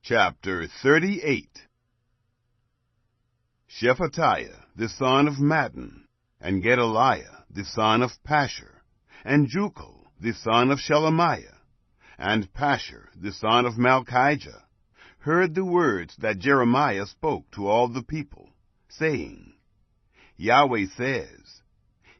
Chapter 38. Shephatiah the son of Mattan, and Gedaliah the son of Pashur, and Jucal the son of Shelemiah, and Pashur the son of Malchijah, heard the words that Jeremiah spoke to all the people, saying, Yahweh says,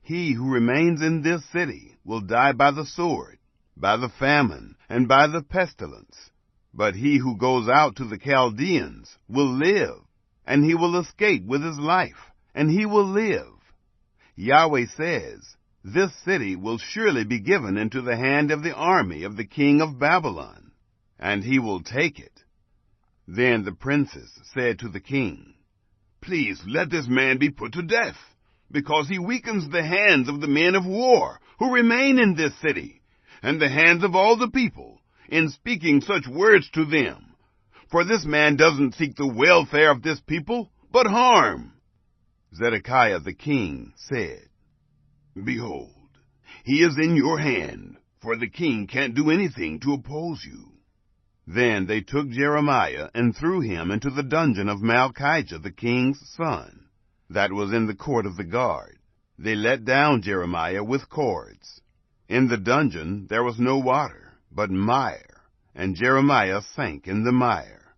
He who remains in this city will die by the sword, by the famine, and by the pestilence. But he who goes out to the Chaldeans will live, and he will escape with his life, and he will live. Yahweh says, This city will surely be given into the hand of the army of the king of Babylon, and he will take it. Then the princes said to the king, Please let this man be put to death, because he weakens the hands of the men of war who remain in this city, and the hands of all the people, in speaking such words to them. For this man doesn't seek the welfare of this people, but harm. Zedekiah the king said, Behold, he is in your hand, for the king can't do anything to oppose you. Then they took Jeremiah and threw him into the dungeon of Malchijah the king's son, that was in the court of the guard. They let down Jeremiah with cords. In the dungeon there was no water, but mire, and Jeremiah sank in the mire.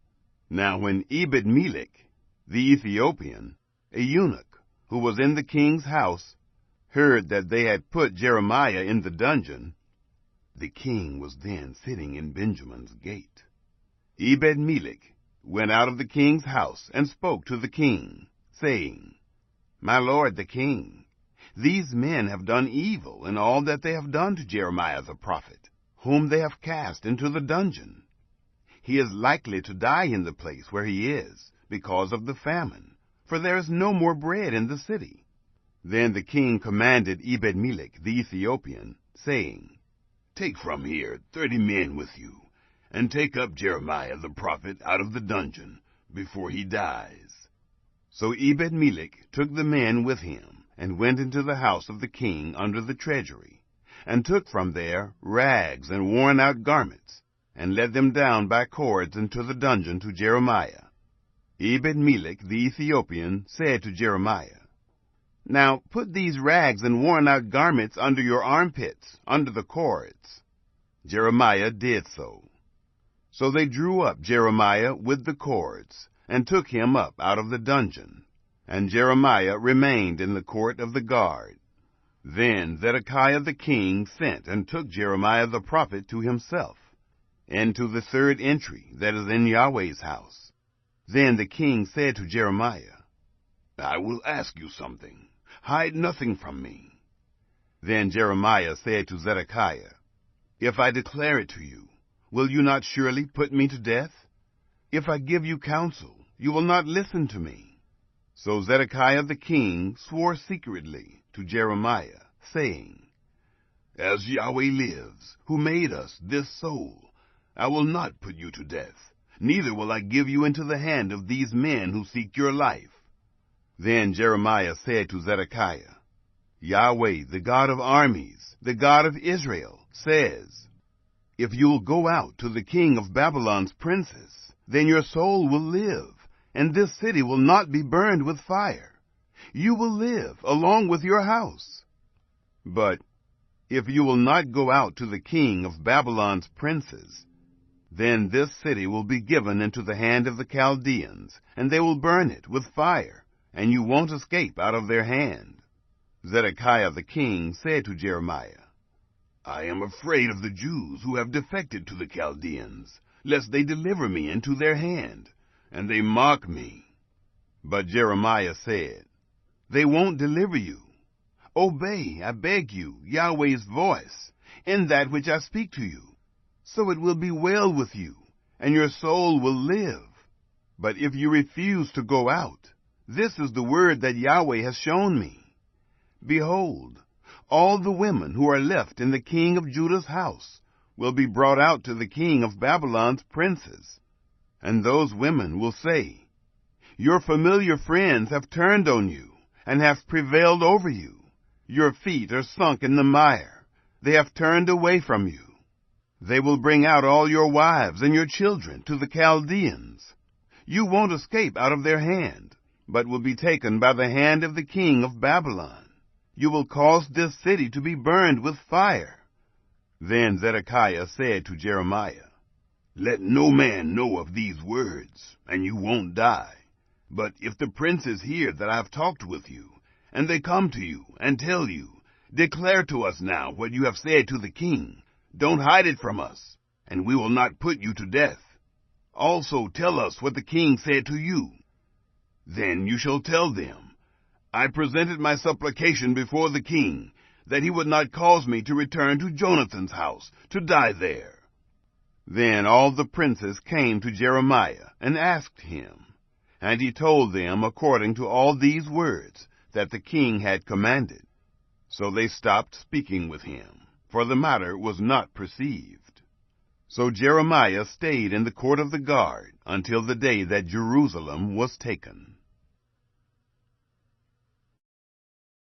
Now when Ebed-Melech, the Ethiopian, a eunuch, who was in the king's house, heard that they had put Jeremiah in the dungeon, the king was then sitting in Benjamin's gate. Ebed-Melech went out of the king's house and spoke to the king, saying, My lord the king, these men have done evil in all that they have done to Jeremiah the prophet, whom they have cast into the dungeon. He is likely to die in the place where he is, because of the famine, for there is no more bread in the city. Then the king commanded Ebed-Melech the Ethiopian, saying, Take from here 30 men with you, and take up Jeremiah the prophet out of the dungeon before he dies. So Ebed-Melech took the men with him, and went into the house of the king under the treasury, and took from there rags and worn-out garments, and let them down by cords into the dungeon to Jeremiah. Ebed-Melech the Ethiopian said to Jeremiah, Now put these rags and worn-out garments under your armpits, under the cords. Jeremiah did so. So they drew up Jeremiah with the cords, and took him up out of the dungeon, and Jeremiah remained in the court of the guard. Then Zedekiah the king sent and took Jeremiah the prophet to himself, into the third entry that is in Yahweh's house. Then the king said to Jeremiah, I will ask you something. Hide nothing from me. Then Jeremiah said to Zedekiah, If I declare it to you, will you not surely put me to death? If I give you counsel, you will not listen to me. So Zedekiah the king swore secretly to Jeremiah, saying, As Yahweh lives, who made us, this soul, I will not put you to death, neither will I give you into the hand of these men who seek your life. Then Jeremiah said to Zedekiah, Yahweh, the God of armies, the God of Israel, says, If you will go out to the king of Babylon's princes, then your soul will live, and this city will not be burned with fire. You will live along with your house. But if you will not go out to the king of Babylon's princes, then this city will be given into the hand of the Chaldeans, and they will burn it with fire, and you won't escape out of their hand. Zedekiah the king said to Jeremiah, I am afraid of the Jews who have defected to the Chaldeans, lest they deliver me into their hand, and they mock me. But Jeremiah said, They won't deliver you. Obey, I beg you, Yahweh's voice, in that which I speak to you. So it will be well with you, and your soul will live. But if you refuse to go out, this is the word that Yahweh has shown me. Behold, all the women who are left in the king of Judah's house will be brought out to the king of Babylon's princes. And those women will say, Your familiar friends have turned on you, and have prevailed over you. Your feet are sunk in the mire. They have turned away from you. They will bring out all your wives and your children to the Chaldeans. You won't escape out of their hand, but will be taken by the hand of the king of Babylon. You will cause this city to be burned with fire." Then Zedekiah said to Jeremiah, "Let no man know of these words, and you won't die. But if the princes hear that I have talked with you, and they come to you and tell you, 'Declare to us now what you have said to the king,' don't hide it from us, and we will not put you to death. Also tell us what the king said to you. Then you shall tell them, 'I presented my supplication before the king, that he would not cause me to return to Jonathan's house, to die there.'" Then all the princes came to Jeremiah and asked him, and he told them according to all these words that the king had commanded. So they stopped speaking with him, for the matter was not perceived. So Jeremiah stayed in the court of the guard until the day that Jerusalem was taken.